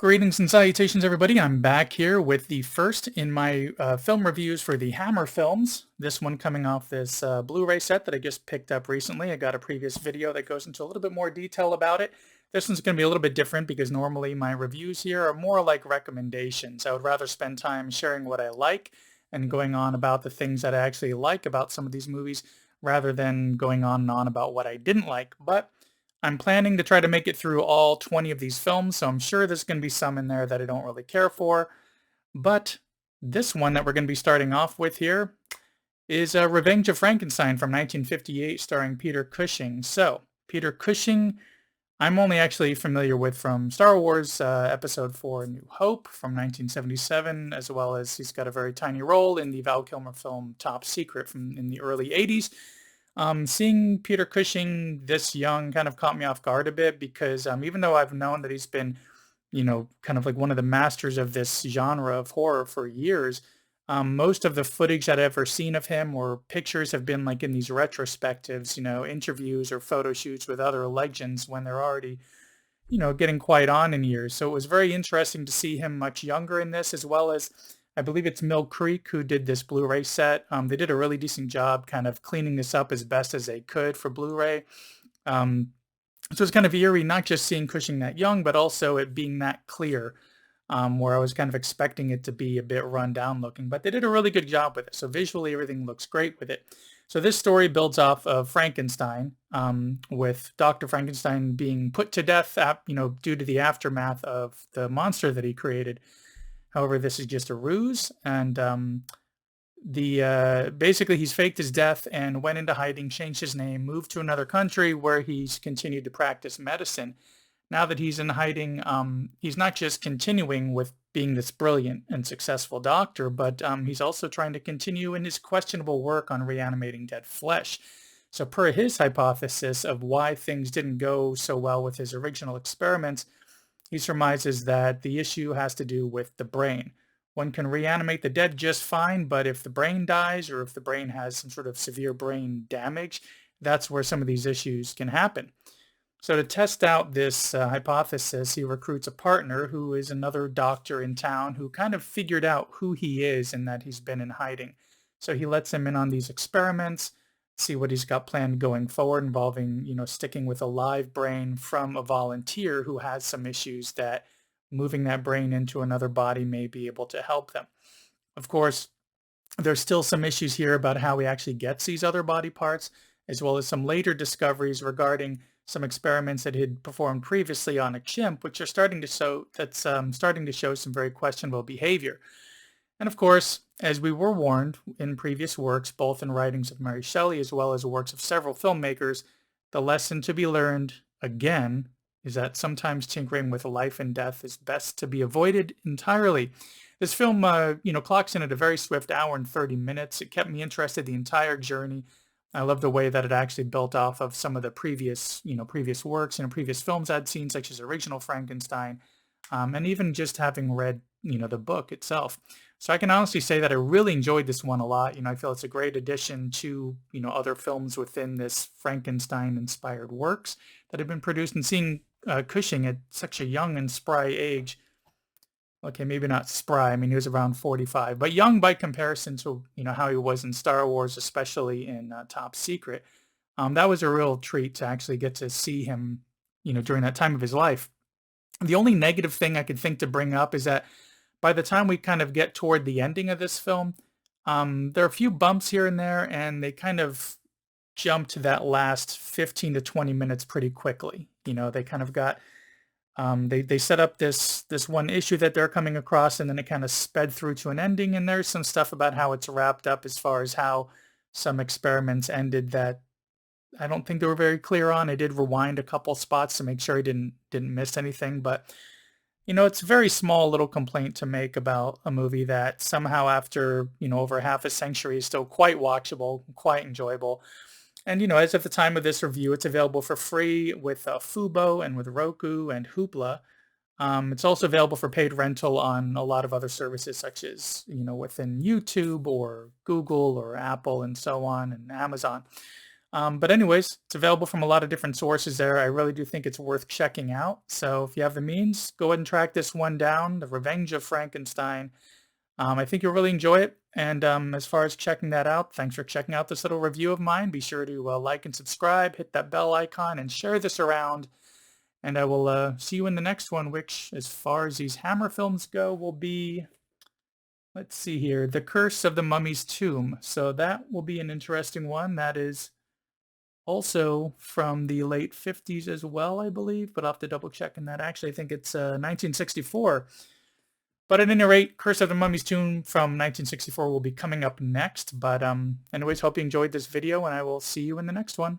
Greetings and salutations, everybody. I'm back here with the first in my film reviews for the Hammer films. This one coming off this Blu-ray set that I just picked up recently. I got a previous video that goes into a little bit more detail about it. This one's going to be a little bit different because normally my reviews here are more like recommendations. I would rather spend time sharing what I like and going on about the things that I actually like about some of these movies rather than going on and on about what I didn't like. But I'm planning to try to make it through all 20 of these films, so I'm sure there's going to be some in there that I don't really care for. But this one that we're going to be starting off with here is Revenge of Frankenstein from 1958, starring Peter Cushing. So, Peter Cushing, I'm only actually familiar with from Star Wars Episode 4, New Hope from 1977, as well as he's got a very tiny role in the Val Kilmer film Top Secret from in the early 80s. Seeing Peter Cushing this young kind of caught me off guard a bit because even though I've known that he's been, kind of like one of the masters of this genre of horror for years, most of the footage that I've ever seen of him or pictures have been like in these retrospectives, interviews or photo shoots with other legends when they're already, getting quite on in years. So it was very interesting to see him much younger in this, as well as I believe it's Mill Creek who did this Blu-ray set. They did a really decent job kind of cleaning this up as best as they could for Blu-ray. So it's kind of eerie, not just seeing Cushing that young, but also it being that clear, where I was kind of expecting it to be a bit run down looking. But they did a really good job with it. So visually, everything looks great with it. So this story builds off of Frankenstein, with Dr. Frankenstein being put to death, due to the aftermath of the monster that he created. However, this is just a ruse, and basically he's faked his death and went into hiding, changed his name, moved to another country where he's continued to practice medicine. Now that he's in hiding, he's not just continuing with being this brilliant and successful doctor, but he's also trying to continue in his questionable work on reanimating dead flesh. So per his hypothesis of why things didn't go so well with his original experiments, he surmises that the issue has to do with the brain. One can reanimate the dead just fine, but if the brain dies or if the brain has some sort of severe brain damage, that's where some of these issues can happen. So to test out this hypothesis, he recruits a partner who is another doctor in town who kind of figured out who he is and that he's been in hiding. So he lets him in on these experiments, see what he's got planned going forward involving, sticking with a live brain from a volunteer who has some issues that moving that brain into another body may be able to help them. Of course, there's still some issues here about how he actually gets these other body parts, as well as some later discoveries regarding some experiments that he'd performed previously on a chimp, which are starting to show some very questionable behavior. And of course, as we were warned in previous works, both in writings of Mary Shelley as well as works of several filmmakers, the lesson to be learned, again, is that sometimes tinkering with life and death is best to be avoided entirely. This film, clocks in at a very swift hour and 30 minutes. It kept me interested the entire journey. I love the way that it actually built off of some of the previous works and previous films I'd seen, such as Original Frankenstein, and even just having read, the book itself. So I can honestly say that I really enjoyed this one a lot. I feel it's a great addition to, other films within this Frankenstein-inspired works that have been produced. And seeing Cushing at such a young and spry age, okay, maybe not spry, I mean, he was around 45, but young by comparison to, how he was in Star Wars, especially in Top Secret. That was a real treat to actually get to see him, during that time of his life. The only negative thing I could think to bring up is that by the time we kind of get toward the ending of this film, there are a few bumps here and there, and they kind of jump to that last 15 to 20 minutes pretty quickly. They kind of got, they set up this one issue that they're coming across, and then it kind of sped through to an ending, and there's some stuff about how it's wrapped up as far as how some experiments ended that I don't think they were very clear on. I did rewind a couple spots to make sure I didn't miss anything, but it's a very small little complaint to make about a movie that somehow after, over half a century is still quite watchable, quite enjoyable. And, as of the time of this review, it's available for free with Fubo and with Roku and Hoopla. It's also available for paid rental on a lot of other services such as, within YouTube or Google or Apple and so on, and Amazon. But anyways, it's available from a lot of different sources there. I really do think it's worth checking out. So if you have the means, go ahead and track this one down, The Revenge of Frankenstein. I think you'll really enjoy it. And as far as checking that out, thanks for checking out this little review of mine. Be sure to like and subscribe, hit that bell icon, and share this around. And I will see you in the next one, which, as far as these Hammer films go, will be, let's see here, The Curse of the Mummy's Tomb. So that will be an interesting one. That is also from the late 50s as well, I believe, but I'll have to double check on that. Actually, I think it's 1964. But at any rate, Curse of the Mummy's Tomb from 1964 will be coming up next. But anyways, hope you enjoyed this video, and I will see you in the next one.